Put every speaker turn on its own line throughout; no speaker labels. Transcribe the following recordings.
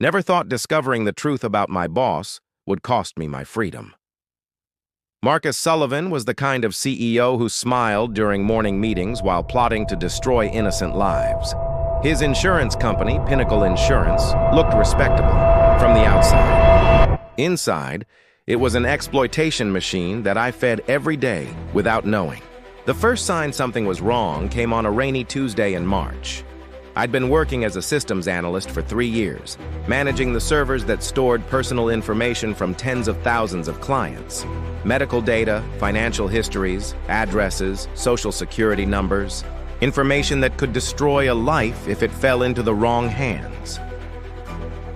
Never thought discovering the truth about my boss would cost me my freedom. Marcus Sullivan was the kind of CEO who smiled during morning meetings while plotting to destroy innocent lives. His insurance company, Pinnacle Insurance, looked respectable from the outside. Inside, it was an exploitation machine that I fed every day without knowing. The first sign something was wrong came on a rainy Tuesday in March. I'd been working as a systems analyst for 3 years, managing the servers that stored personal information from tens of thousands of clients. Medical data, financial histories, addresses, social security numbers, information that could destroy a life if it fell into the wrong hands.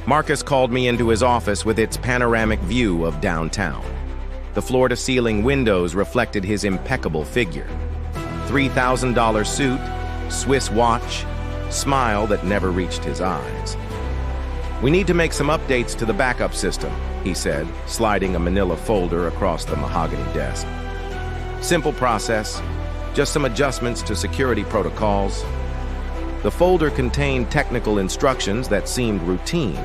Marcus called me into his office with its panoramic view of downtown. The floor-to-ceiling windows reflected his impeccable figure. $3,000 suit, Swiss watch, smile that never reached his eyes. "We need to make some updates to the backup system," he said, sliding a manila folder across the mahogany desk. "Simple process, just some adjustments to security protocols." The folder contained technical instructions that seemed routine.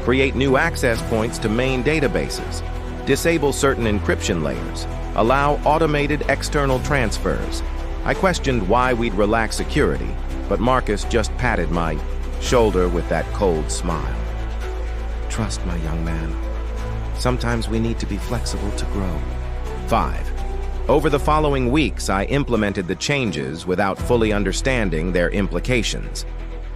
Create new access points to main databases. Disable certain encryption layers. Allow automated external transfers. I questioned why we'd relax security, but Marcus just patted my shoulder with that cold smile. "Trust, my young man. Sometimes we need to be flexible to grow." 5. Over the following weeks, I implemented the changes without fully understanding their implications.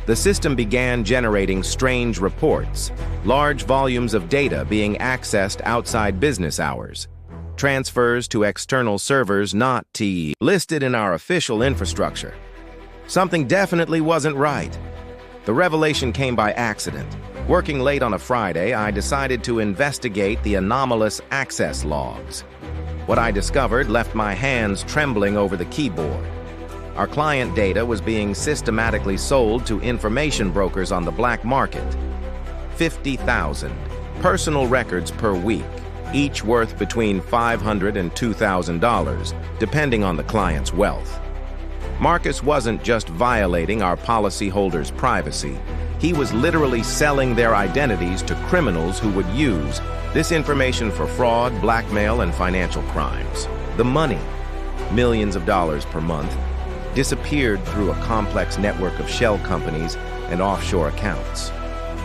The system began generating strange reports, large volumes of data being accessed outside business hours, transfers to external servers not listed in our official infrastructure. Something definitely wasn't right. The revelation came by accident. Working late on a Friday, I decided to investigate the anomalous access logs. What I discovered left my hands trembling over the keyboard. Our client data was being systematically sold to information brokers on the black market. 50,000 personal records per week, each worth between $500 and $2,000, depending on the client's wealth. Marcus wasn't just violating our policyholders' privacy. He was literally selling their identities to criminals who would use this information for fraud, blackmail, and financial crimes. The money, millions of dollars per month, disappeared through a complex network of shell companies and offshore accounts.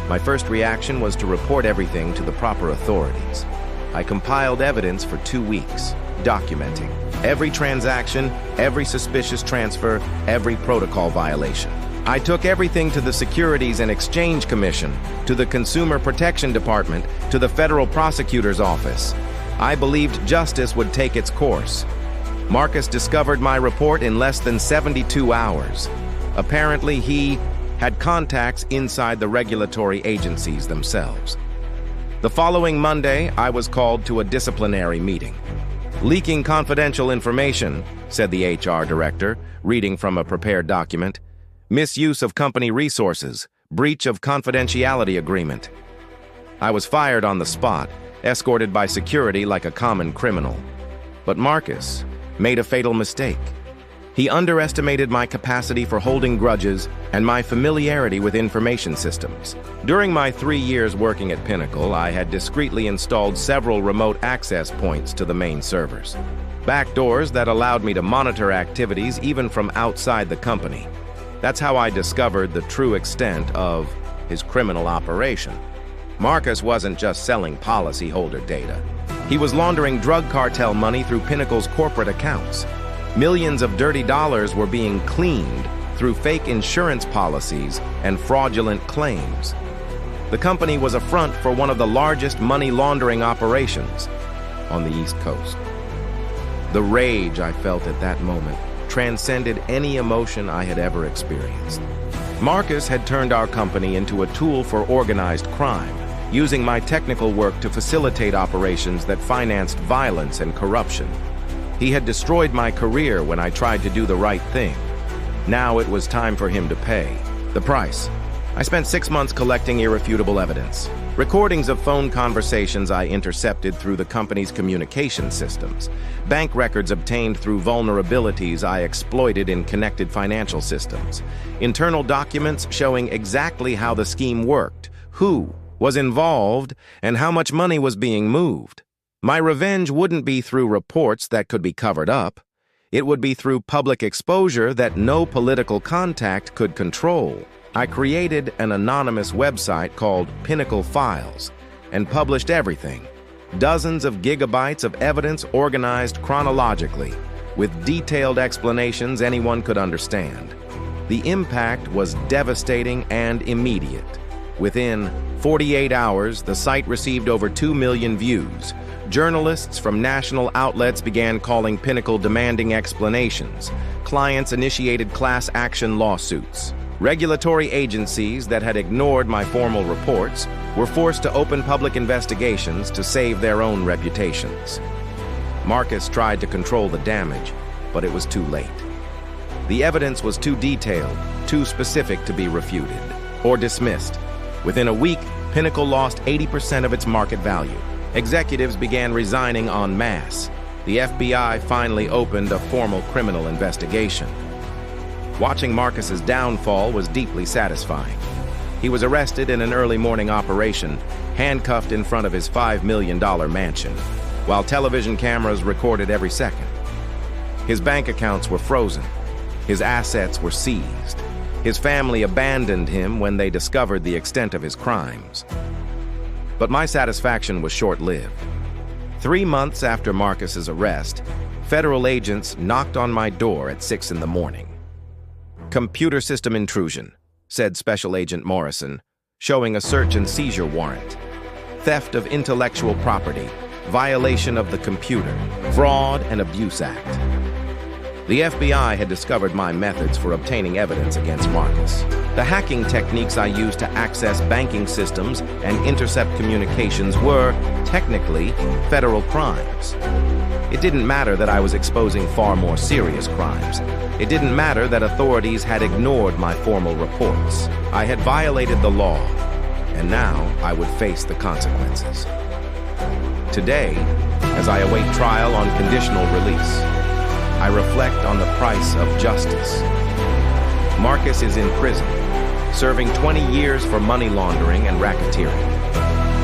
My first reaction was to report everything to the proper authorities. I compiled evidence for 2 weeks, documenting every transaction, every suspicious transfer, every protocol violation. I took everything to the Securities and Exchange Commission, to the Consumer Protection Department, to the Federal Prosecutor's Office. I believed justice would take its course. Marcus discovered my report in less than 72 hours. Apparently, he had contacts inside the regulatory agencies themselves. The following Monday, I was called to a disciplinary meeting. "Leaking confidential information," said the HR director, reading from a prepared document. "Misuse of company resources, breach of confidentiality agreement." I was fired on the spot, escorted by security like a common criminal. But Marcus made a fatal mistake. He underestimated my capacity for holding grudges and my familiarity with information systems. During my 3 years working at Pinnacle, I had discreetly installed several remote access points to the main servers. Backdoors that allowed me to monitor activities even from outside the company. That's how I discovered the true extent of his criminal operation. Marcus wasn't just selling policyholder data. He was laundering drug cartel money through Pinnacle's corporate accounts. Millions of dirty dollars were being cleaned through fake insurance policies and fraudulent claims. The company was a front for one of the largest money laundering operations on the East Coast. The rage I felt at that moment transcended any emotion I had ever experienced. Marcus had turned our company into a tool for organized crime, using my technical work to facilitate operations that financed violence and corruption. He had destroyed my career when I tried to do the right thing. Now it was time for him to pay the price. I spent 6 months collecting irrefutable evidence. Recordings of phone conversations I intercepted through the company's communication systems. Bank records obtained through vulnerabilities I exploited in connected financial systems. Internal documents showing exactly how the scheme worked, who was involved, and how much money was being moved. My revenge wouldn't be through reports that could be covered up. It would be through public exposure that no political contact could control. I created an anonymous website called Pinnacle Files and published everything. Dozens of gigabytes of evidence organized chronologically, with detailed explanations anyone could understand. The impact was devastating and immediate. Within 48 hours, the site received over 2 million views. Journalists from national outlets began calling Pinnacle demanding explanations. Clients initiated class action lawsuits. Regulatory agencies that had ignored my formal reports were forced to open public investigations to save their own reputations. Marcus tried to control the damage, but it was too late. The evidence was too detailed, too specific to be refuted or dismissed. Within a week, Pinnacle lost 80% of its market value. Executives began resigning en masse. The FBI finally opened a formal criminal investigation. Watching Marcus's downfall was deeply satisfying. He was arrested in an early morning operation, handcuffed in front of his $5 million mansion, while television cameras recorded every second. His bank accounts were frozen. His assets were seized. His family abandoned him when they discovered the extent of his crimes. But my satisfaction was short-lived. 3 months after Marcus's arrest, federal agents knocked on my door at 6 in the morning. "Computer system intrusion," said Special Agent Morrison, showing a search and seizure warrant. "Theft of intellectual property, violation of the Computer, Fraud and Abuse Act." The FBI had discovered my methods for obtaining evidence against Marcus. The hacking techniques I used to access banking systems and intercept communications were, technically, federal crimes. It didn't matter that I was exposing far more serious crimes. It didn't matter that authorities had ignored my formal reports. I had violated the law, and now I would face the consequences. Today, as I await trial on conditional release, I reflect on the price of justice. Marcus is in prison, serving 20 years for money laundering and racketeering.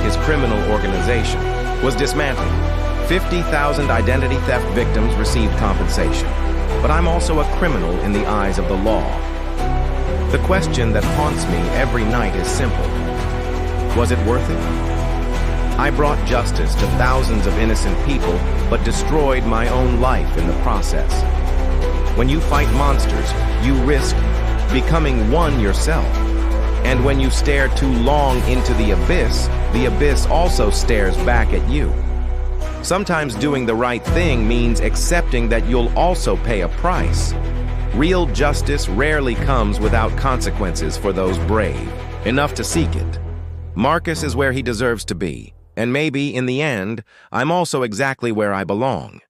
His criminal organization was dismantled. 50,000 identity theft victims received compensation. But I'm also a criminal in the eyes of the law. The question that haunts me every night is simple. Was it worth it? I brought justice to thousands of innocent people, but destroyed my own life in the process. When you fight monsters, you risk becoming one yourself. And when you stare too long into the abyss also stares back at you. Sometimes doing the right thing means accepting that you'll also pay a price. Real justice rarely comes without consequences for those brave enough to seek it. Marcus is where he deserves to be, and maybe, in the end, I'm also exactly where I belong.